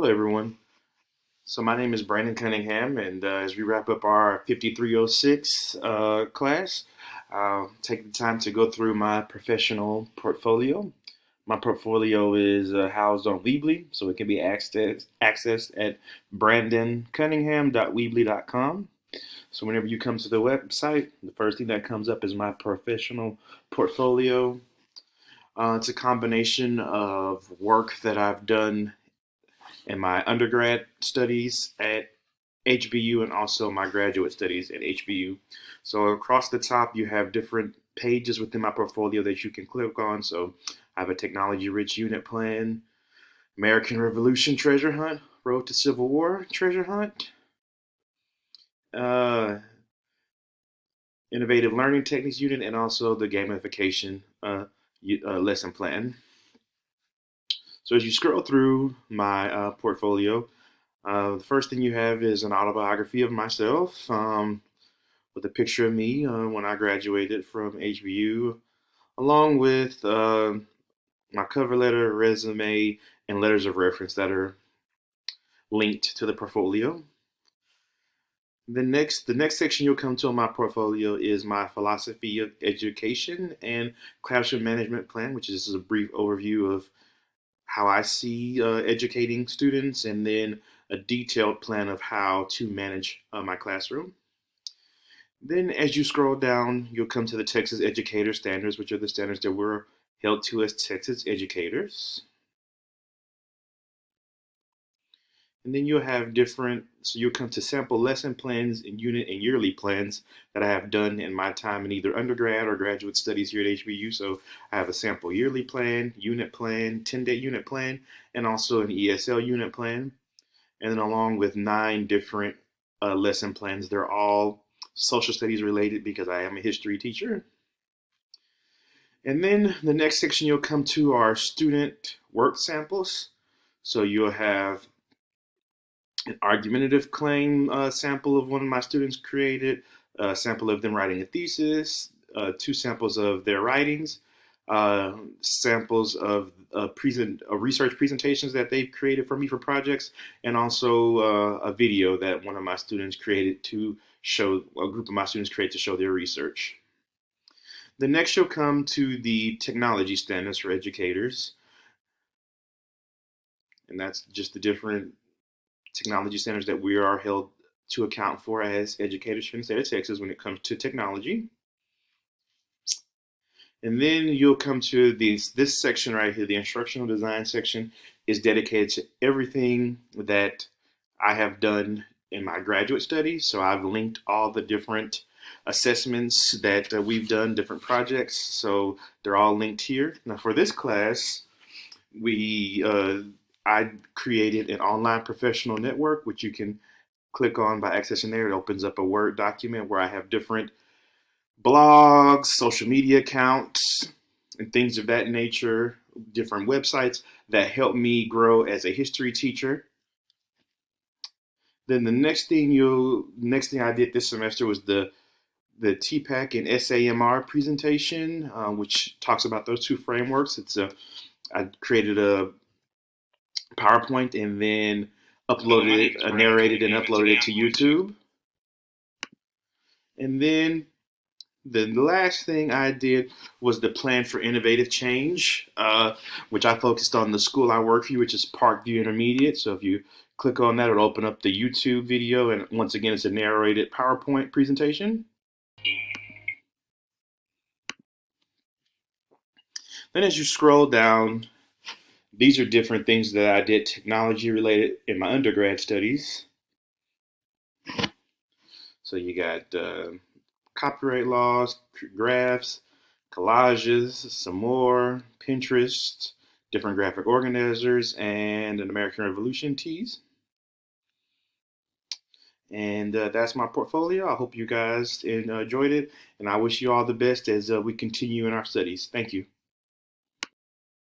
Hello, everyone. So my name is Brandon Cunningham, and as we wrap up our 5306 class, I'll take the time to go through my professional portfolio. My portfolio is housed on Weebly, so it can be accessed at brandoncunningham.weebly.com. So whenever you come to the website, the first thing that comes up is my professional portfolio. It's a combination of work that I've done in my undergrad studies at HBU and also my graduate studies at HBU. So across the top, you have different pages within my portfolio that you can click on. So I have a technology rich unit plan, American Revolution treasure hunt, Road to Civil War treasure hunt, uh, innovative learning techniques unit, and also the gamification lesson plan. So as you scroll through my portfolio, the first thing you have is an autobiography of myself with a picture of me when I graduated from HBU, along with my cover letter, resume, and letters of reference that are linked to the portfolio. The next section you'll come to on my portfolio is my philosophy of education and classroom management plan, which is a brief overview of how I see educating students, and then a detailed plan of how to manage my classroom. Then, as you scroll down, you'll come to the Texas Educator Standards, which are the standards that we're held to as Texas educators. And then you'll have so you'll come to sample lesson plans and unit and yearly plans that I have done in my time in either undergrad or graduate studies here at HBU. So I have a sample yearly plan, unit plan, 10-day unit plan, and also an ESL unit plan. And then along with 9 different lesson plans. They're all social studies related because I am a history teacher. And then the next section you'll come to are student work samples. So you'll have an argumentative claim sample of one of my students created, a sample of them writing a thesis, 2 samples of their writings, samples of research presentations that they've created for me for projects, and also a video that one of my students created to show, a group of my students created to show their research. The next you'll come to the technology standards for educators, and that's just the different technology standards that we are held to account for as educators in the state of Texas when it comes to technology. And then you'll come to this section right here, the instructional design section is dedicated to everything that I have done in my graduate studies. So I've linked all the different assessments that we've done, different projects. So they're all linked here. Now for this class, I created an online professional network, which you can click on by accessing there. It opens up a Word document where I have different blogs, social media accounts, and things of that nature, different websites that help me grow as a history teacher. Then the next thing I did this semester was the TPAC and SAMR presentation, which talks about those 2 frameworks. I created a PowerPoint and then uploaded it, narrated and uploaded it to YouTube. And then the last thing I did was the plan for innovative change, which I focused on the school I work for, which is Parkview Intermediate. So if you click on that, it'll open up the YouTube video. And once again, it's a narrated PowerPoint presentation. Then as you scroll down, these are different things that I did technology related in my undergrad studies. So you got copyright laws, graphs, collages, some more, Pinterest, different graphic organizers, and an American Revolution tease. And that's my portfolio. I hope you guys enjoyed it, and I wish you all the best as we continue in our studies. Thank you.